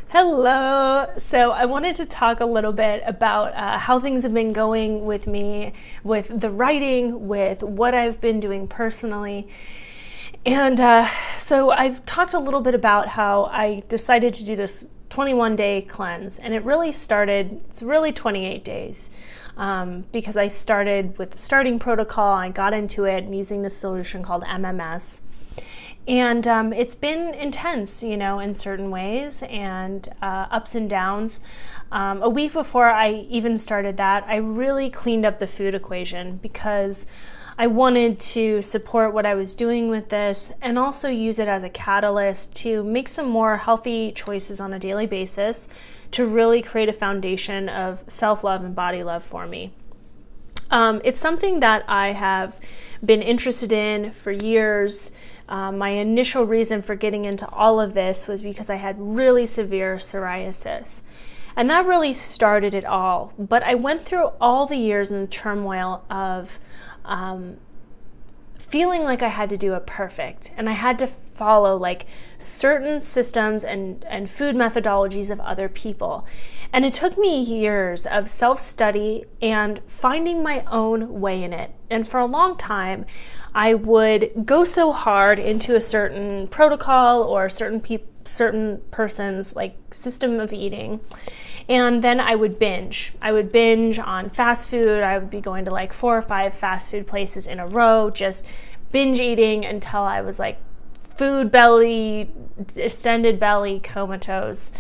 Hello. So I wanted to talk a little bit about how things have been going with me, with the writing, with what I've been doing personally. And so I've talked a little bit about how I decided to do this 21-day cleanse, and it's really 28 days because I started with the starting protocol. I got into it using this solution called MMS. And it's been intense, in certain ways, and ups and downs. A week before I even started that, I really cleaned up the food equation because I wanted to support what I was doing with this and also use it as a catalyst to make some more healthy choices on a daily basis to really create a foundation of self-love and body love for me. It's something that I have been interested in for years. My initial reason for getting into all of this was because I had really severe psoriasis. And that really started it all. But I went through all the years in the turmoil of feeling like I had to do it perfect. And I had to follow certain systems and food methodologies of other people. And it took me years of self-study and finding my own way in it. And for a long time, I would go so hard into a certain protocol or certain person's system of eating. And then I would binge. I would binge on fast food. I would be going to 4 or 5 fast food places in a row, just binge eating until I was food belly, extended belly, comatose.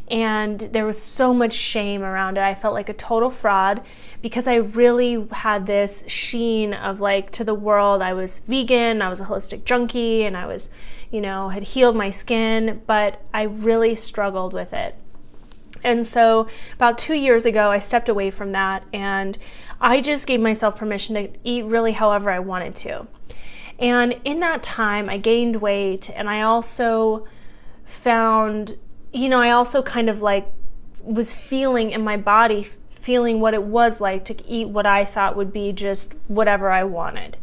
And there was so much shame around it. I felt like a total fraud because I really had this sheen of to the world. I was vegan, I was a holistic junkie, and I was, had healed my skin, but I really struggled with it. And so about 2 years ago, I stepped away from that and I just gave myself permission to eat really however I wanted to. And in that time, I gained weight, and I also found, I also kind of was feeling in my body, feeling what it was like to eat what I thought would be just whatever I wanted.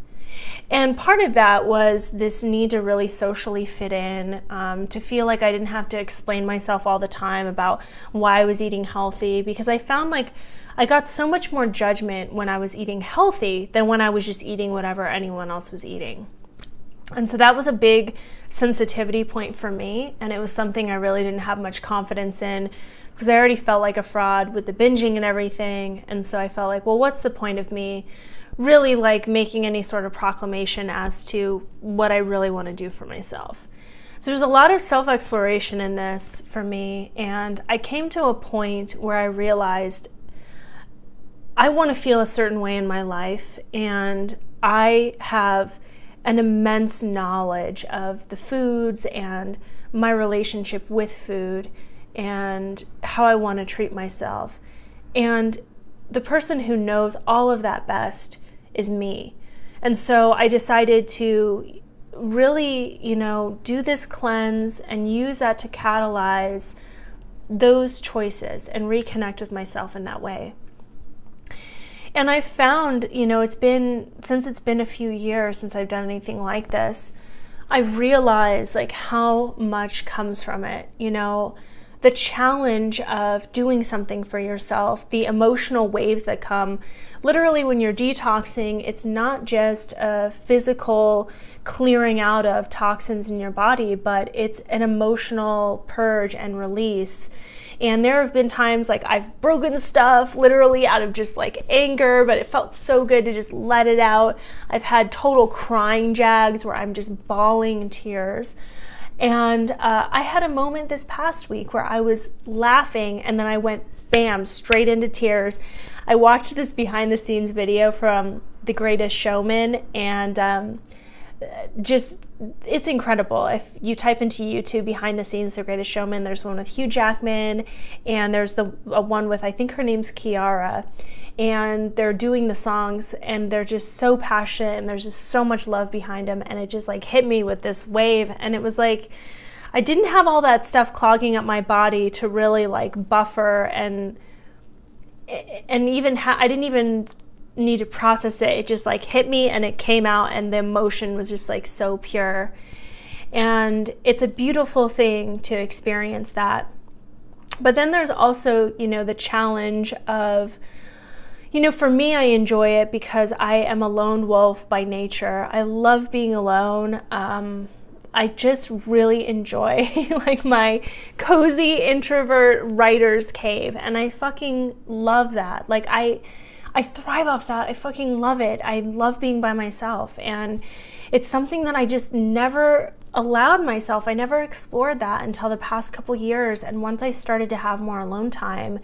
And part of that was this need to really socially fit in, to feel like I didn't have to explain myself all the time about why I was eating healthy, because I found I got so much more judgment when I was eating healthy than when I was just eating whatever anyone else was eating. And so that was a big sensitivity point for me, and it was something I really didn't have much confidence in because I already felt like a fraud with the binging and everything. And so I felt well, what's the point of me really making any sort of proclamation as to what I really want to do for myself? So there's a lot of self-exploration in this for me, and I came to a point where I realized I want to feel a certain way in my life, and I have an immense knowledge of the foods and my relationship with food and how I want to treat myself. And the person who knows all of that best is me. And so I decided to really, do this cleanse and use that to catalyze those choices and reconnect with myself in that way. And I found, it's been a few years since I've done anything like this, I've realized how much comes from it. The challenge of doing something for yourself, the emotional waves that come. Literally when you're detoxing, it's not just a physical clearing out of toxins in your body, but it's an emotional purge and release. And there have been times I've broken stuff literally out of just anger, but it felt so good to just let it out. I've had total crying jags where I'm just bawling tears. And I had a moment this past week where I was laughing and then I went bam, straight into tears. I watched this behind the scenes video from The Greatest Showman, and it's incredible. If you type into YouTube behind the scenes The Greatest Showman, there's one with Hugh Jackman, and there's the one with, I think her name's Kiara, and they're doing the songs and they're just so passionate and there's just so much love behind them, and it just hit me with this wave, and it was I didn't have all that stuff clogging up my body to really buffer and even I didn't even need to process it. It just hit me and it came out, and the emotion was just so pure. And it's a beautiful thing to experience that. But then there's also, the challenge of, for me, I enjoy it because I am a lone wolf by nature. I love being alone. I just really enjoy like my cozy introvert writer's cave. And I fucking love that. Like I thrive off that. I fucking love it. I love being by myself. And it's something that I just never allowed myself. I never explored that until the past couple years. And once I started to have more alone time,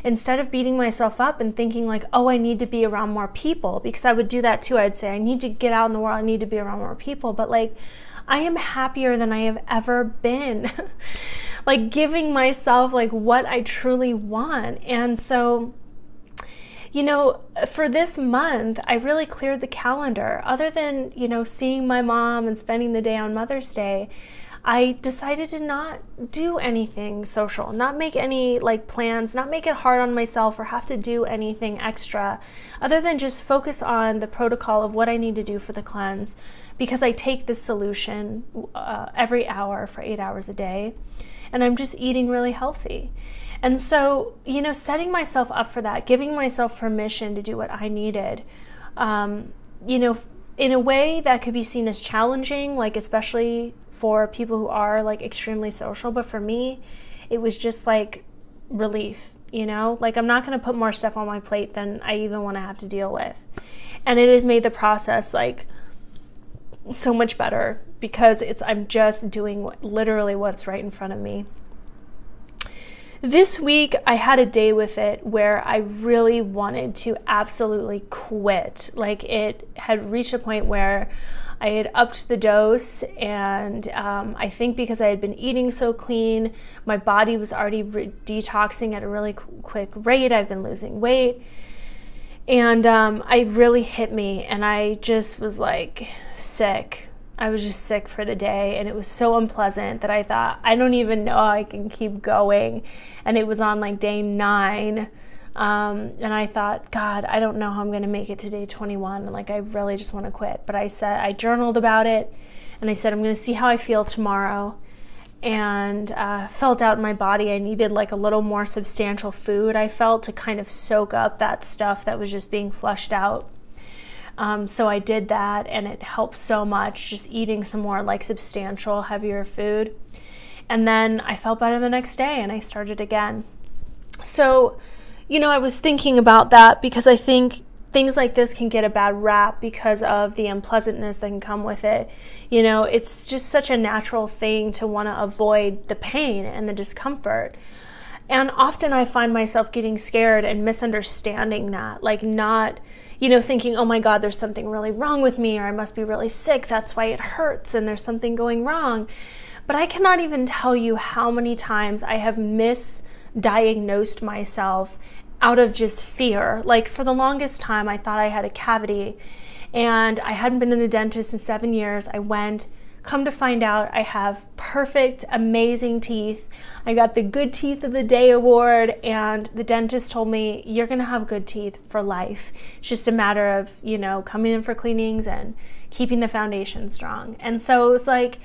instead of beating myself up and thinking like, oh, I need to be around more people, because I would do that too. I'd say, I need to get out in the world. I need to be around more people. But like, I am happier than I have ever been. Like giving myself like what I truly want. And so, for this month, I really cleared the calendar. Other than, seeing my mom and spending the day on Mother's Day, I decided to not do anything social, not make any like plans, not make it hard on myself or have to do anything extra, other than just focus on the protocol of what I need to do for the cleanse, because I take this solution every hour for 8 hours a day, and I'm just eating really healthy. And so, setting myself up for that, giving myself permission to do what I needed, in a way that could be seen as challenging, like especially for people who are like extremely social. But for me, it was just like relief, like I'm not going to put more stuff on my plate than I even want to have to deal with. And it has made the process like so much better because I'm just doing literally what's right in front of me. This week, I had a day with it where I really wanted to absolutely quit. Like it had reached a point where I had upped the dose, and I think because I had been eating so clean, my body was already detoxing at a really quick rate. I've been losing weight, and it really hit me, and I just was like sick. I was just sick for the day, and it was so unpleasant that I thought, I don't even know I can keep going. And it was on like day 9. And I thought, God, I don't know how I'm going to make it to day 21. Like, I really just want to quit. But I journaled about it, and I said, I'm going to see how I feel tomorrow. And felt out in my body I needed like a little more substantial food, I felt, to kind of soak up that stuff that was just being flushed out. So I did that, and it helped so much, just eating some more like substantial, heavier food. And then I felt better the next day, and I started again. So, I was thinking about that because I think things like this can get a bad rap because of the unpleasantness that can come with it. It's just such a natural thing to want to avoid the pain and the discomfort. And often I find myself getting scared and misunderstanding that, like not thinking, oh my God, there's something really wrong with me, or I must be really sick. That's why it hurts, and there's something going wrong. But I cannot even tell you how many times I have misdiagnosed myself out of just fear. Like for the longest time, I thought I had a cavity, and I hadn't been to the dentist in 7 years. I went. Come to find out, I have perfect, amazing teeth. I got the Good Teeth of the Day award, and the dentist told me, you're going to have good teeth for life. It's just a matter of, coming in for cleanings and keeping the foundation strong. And so it was like,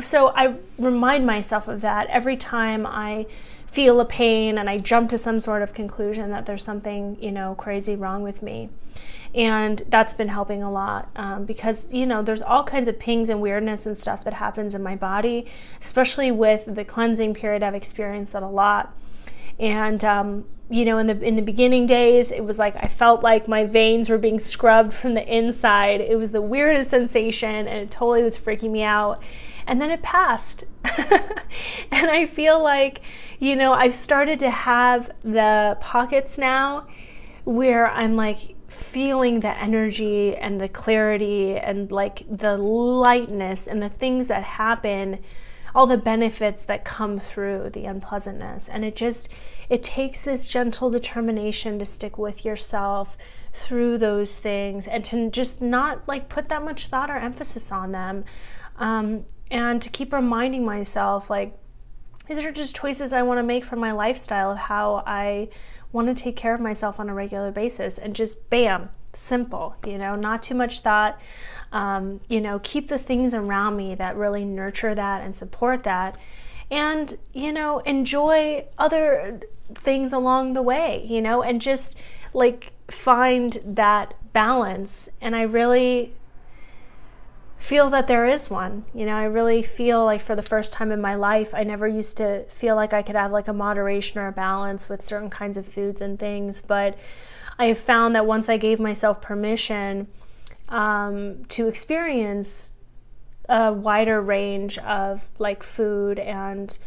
so I remind myself of that every time I feel a pain and I jump to some sort of conclusion that there's something, crazy wrong with me. And that's been helping a lot because, there's all kinds of pings and weirdness and stuff that happens in my body, especially with the cleansing period. I've experienced that a lot. And, in the beginning days, it was like I felt like my veins were being scrubbed from the inside. It was the weirdest sensation, and it totally was freaking me out. And then it passed. And I feel like, I've started to have the pockets now where I'm like feeling the energy and the clarity and like the lightness and the things that happen, all the benefits that come through the unpleasantness. And it takes this gentle determination to stick with yourself through those things and to just not like put that much thought or emphasis on them. And to keep reminding myself, like, these are just choices I want to make for my lifestyle of how I want to take care of myself on a regular basis, and just bam, simple, not too much thought, keep the things around me that really nurture that and support that. and, you know, enjoy other things along the way, you know, and just like find that balance. And I really feel that there is one. You know, I really feel like for the first time in my life, I never used to feel like I could have like a moderation or a balance with certain kinds of foods and things, but I have found that once I gave myself permission to experience a wider range of like food and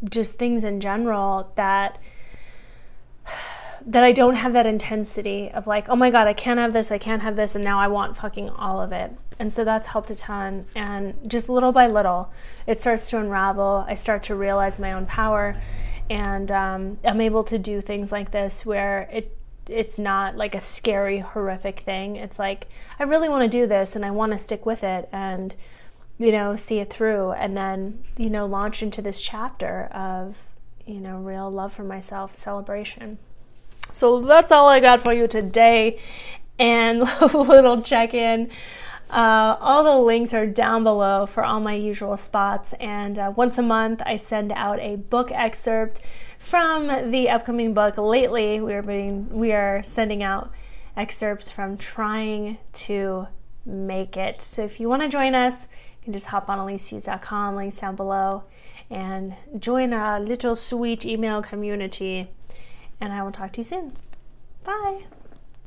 just things in general, that I don't have that intensity of like, oh my God, I can't have this, and now I want fucking all of it. And so that's helped a ton. And just little by little, it starts to unravel. I start to realize my own power, and I'm able to do things like this where it's not like a scary, horrific thing. It's like, I really want to do this and I want to stick with it and, you know, see it through, and then, you know, launch into this chapter of, you know, real love for myself, celebration. So that's all I got for you today, and a little check-in. All the links are down below for all my usual spots, and once a month I send out a book excerpt from the upcoming book. Lately we are sending out excerpts from Trying to Make It. So if you want to join us, you can just hop on ELYSEHUGHES.com, links down below, and join our little sweet email community. And I will talk to you soon. Bye.